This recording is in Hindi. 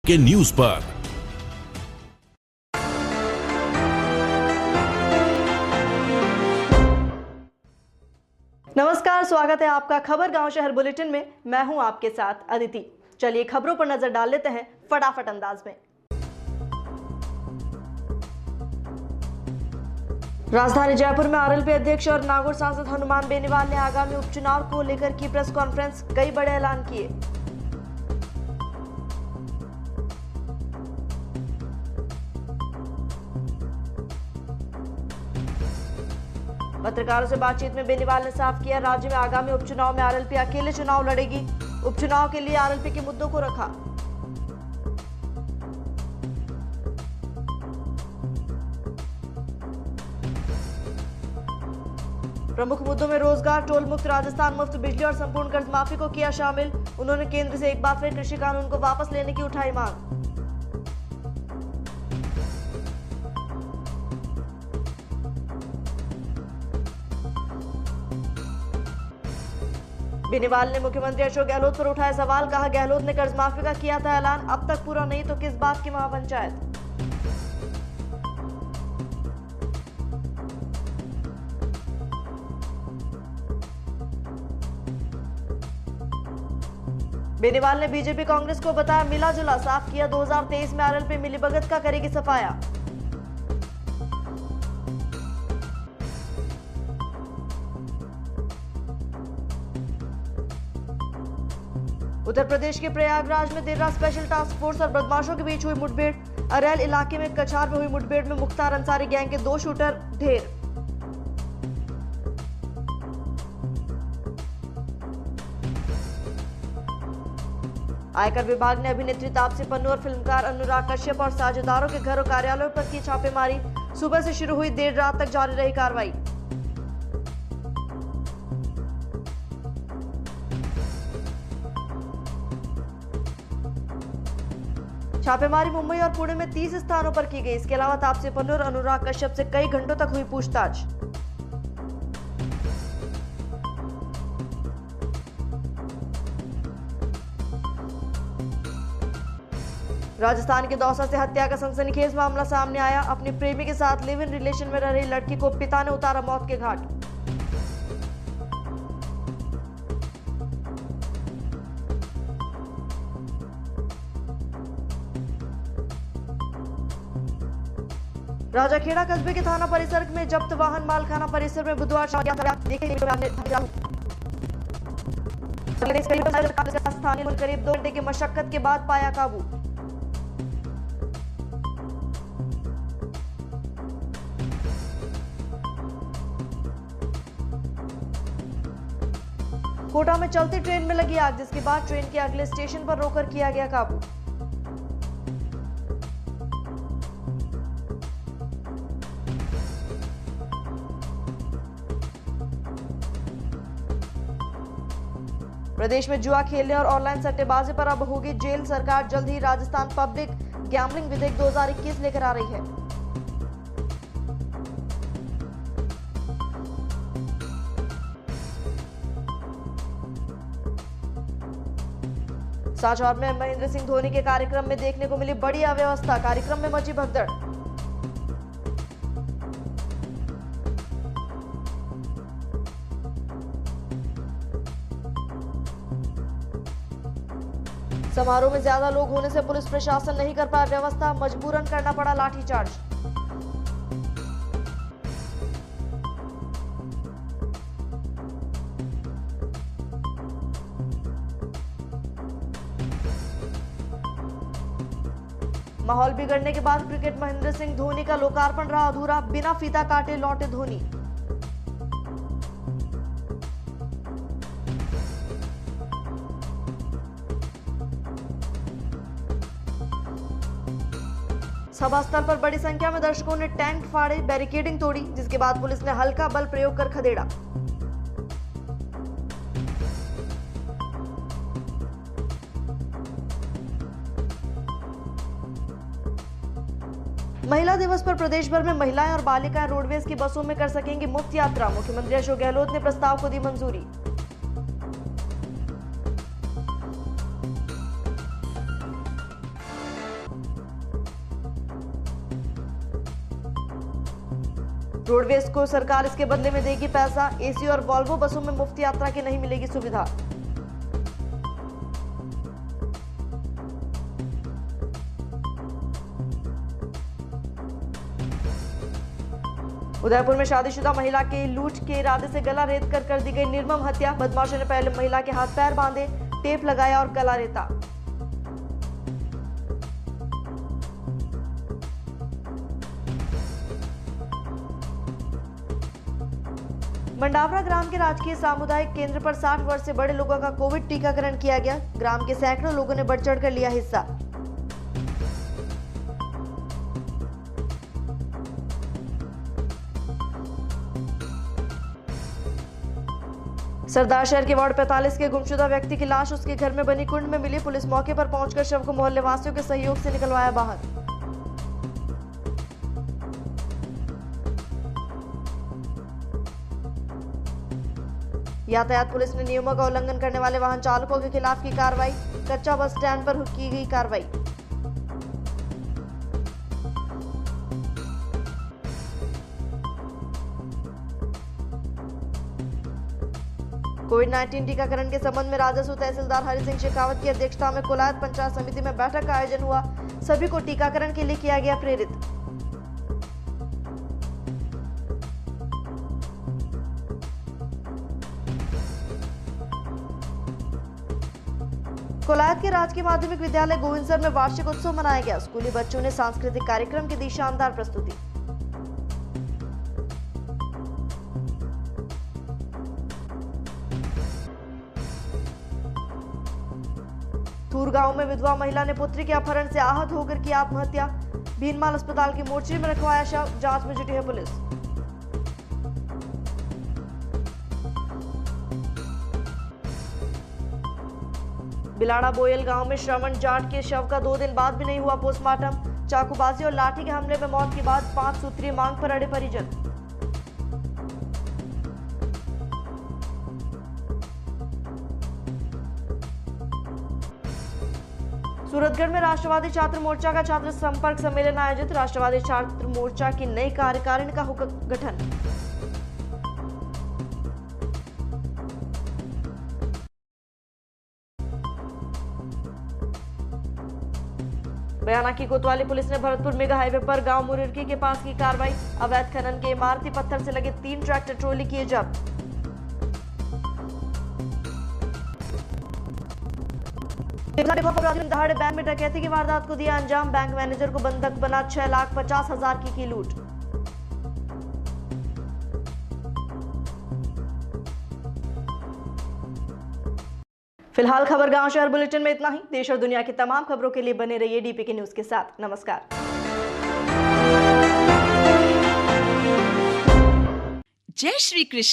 के न्यूज पर। नमस्कार, स्वागत है आपका खबर गांव शहर बुलेटिन में। मैं हूं आपके साथ अदिति। चलिए खबरों पर नजर डाल लेते हैं फटाफट अंदाज में। राजधानी जयपुर में आरएलपी अध्यक्ष और नागौर सांसद हनुमान बेनीवाल ने आगामी उपचुनाव को लेकर की प्रेस कॉन्फ्रेंस। कई बड़े ऐलान किए। पत्रकारों से बातचीत में बेनीवाल ने साफ किया, राज्य में आगामी उपचुनाव में आरएलपी अकेले चुनाव लड़ेगी। उपचुनाव के लिए आरएलपी के मुद्दों को रखा। प्रमुख मुद्दों में रोजगार, टोल मुक्त राजस्थान, मुफ्त बिजली और संपूर्ण कर्ज माफी को किया शामिल। उन्होंने केंद्र से एक बार फिर कृषि कानून को वापस लेने की उठाई मांग। बेनीवाल ने मुख्यमंत्री अशोक गहलोत पर उठाया सवाल। कहा, गहलोत ने कर्ज माफी का किया था ऐलान, अब तक पूरा नहीं तो किस बात की महापंचायत। बेनीवाल ने बीजेपी कांग्रेस को बताया मिला जुला। साफ किया, 2023 में आरएलपी मिलीभगत का करेगी सफाया। उत्तर प्रदेश के प्रयागराज में देर रात स्पेशल टास्क फोर्स और बदमाशों के बीच हुई मुठभेड़। अरैल इलाके में कछार में हुई मुठभेड़ में मुख्तार अंसारी गैंग के 2 शूटर ढेर। आयकर विभाग ने अभिनेत्री तापसी पन्नू और फिल्मकार अनुराग कश्यप और साझेदारों के घर और कार्यालयों पर की छापेमारी। सुबह से शुरू हुई, देर रात तक जारी रही कार्रवाई। छापेमारी मुंबई और पुणे में 30 स्थानों पर की गई। इसके अलावा तापसी पन्नू और अनुराग कश्यप से कई घंटों तक हुई पूछताछ। राजस्थान के दौसा से हत्या का सनसनीखेज मामला सामने आया। अपनी प्रेमी के साथ लिव इन रिलेशन में रह रही लड़की को पिता ने उतारा मौत के घाट। राजाखेड़ा कस्बे के थाना परिसर में जब्त वाहन मालखाना परिसर में बुधवार स्थानीय करीब 2 घंटे की मशक्कत के बाद पाया काबू। कोटा में चलती ट्रेन में लगी आग, जिसके बाद ट्रेन के अगले स्टेशन पर रोकर किया गया काबू। प्रदेश में जुआ खेलने और ऑनलाइन सट्टेबाजी पर अब होगी जेल। सरकार जल्द ही राजस्थान पब्लिक गैम्बलिंग विधेयक 2021 लेकर आ रही है। साचौर में महेंद्र सिंह धोनी के कार्यक्रम में देखने को मिली बड़ी अव्यवस्था। कार्यक्रम में मची भगदड़। समारोह में ज्यादा लोग होने से पुलिस प्रशासन नहीं कर पाया व्यवस्था। मजबूरन करना पड़ा लाठीचार्ज। माहौल बिगड़ने के बाद क्रिकेट महेंद्र सिंह धोनी का लोकार्पण रहा अधूरा। बिना फीता काटे लौटे धोनी। सभा स्थल पर बड़ी संख्या में दर्शकों ने टैंक फाड़े, बैरिकेडिंग तोड़ी, जिसके बाद पुलिस ने हल्का बल प्रयोग कर खदेड़ा। महिला दिवस पर प्रदेश भर में महिलाएं और बालिकाएं रोडवेज की बसों में कर सकेंगी मुफ्त यात्रा। मुख्यमंत्री अशोक गहलोत ने प्रस्ताव को दी मंजूरी। रोडवेज को सरकार इसके बदले में देगी पैसा। एसी और वॉल्वो बसों में मुफ्त यात्रा की नहीं मिलेगी सुविधा। उदयपुर में शादीशुदा महिला के लूट के इरादे से गला रेत कर दी गई निर्मम हत्या। बदमाशों ने पहले महिला के हाथ पैर बांधे, टेप लगाया और गला रेता। मंडावरा ग्राम के राजकीय सामुदायिक केंद्र पर 60 वर्ष से बड़े लोगों का कोविड टीकाकरण किया गया। ग्राम के सैकड़ों लोगों ने बढ़ चढ़कर लिया हिस्सा। सरदार शहर के वार्ड 45 के गुमशुदा व्यक्ति की लाश उसके घर में बनी कुंड में मिली। पुलिस मौके पर पहुंचकर शव को मोहल्ले वासियों के सहयोग से निकलवाया बाहर। यातायात पुलिस ने नियमों का उल्लंघन करने वाले वाहन चालकों के खिलाफ की कार्रवाई। कच्चा बस स्टैंड पर की गई कार्रवाई। कोविड-19 टीकाकरण के संबंध में राजस्व तहसीलदार हरि सिंह शेखावत की अध्यक्षता में कोलायत पंचायत समिति में बैठक का आयोजन हुआ। सभी को टीकाकरण के लिए किया गया प्रेरित। कोलायत के राजकीय माध्यमिक विद्यालय गोविंदसर में वार्षिक उत्सव मनाया गया। स्कूली बच्चों ने सांस्कृतिक कार्यक्रम की दी शानदार प्रस्तुति। थूर गांव में विधवा महिला ने पुत्री के अपहरण से आहत होकर की आत्महत्या। भीनमाल अस्पताल की मोर्चरी में रखवाया शव। जांच में जुटी है पुलिस। बिलाड़ा बोयल गांव में श्रवण जाट के शव का 2 दिन बाद भी नहीं हुआ पोस्टमार्टम। चाकूबाजी और लाठी के हमले में मौत के बाद 5 सूत्रीय मांग पर अड़े परिजन। सूरतगढ़ में राष्ट्रवादी छात्र मोर्चा का छात्र संपर्क सम्मेलन आयोजित। राष्ट्रवादी छात्र मोर्चा की नई कार्यकारिणी का होगा गठन। बयाना की कोतवाली पुलिस ने भरतपुर मेगा हाईवे पर गांव मुरिरकी के पास की कार्रवाई। अवैध खनन के इमारती पत्थर से लगे 3 ट्रैक्टर ट्रॉली किए जब्त। दहाड़े बैंक में डकैती की वारदात को दिया अंजाम। बैंक मैनेजर को बंधक बना 6,50,000 की लूट। फिलहाल खबर गांव शहर बुलेटिन में इतना ही। देश और दुनिया की तमाम खबरों के लिए बने रहिए डीपीके न्यूज के साथ। नमस्कार। जय श्री कृष्ण।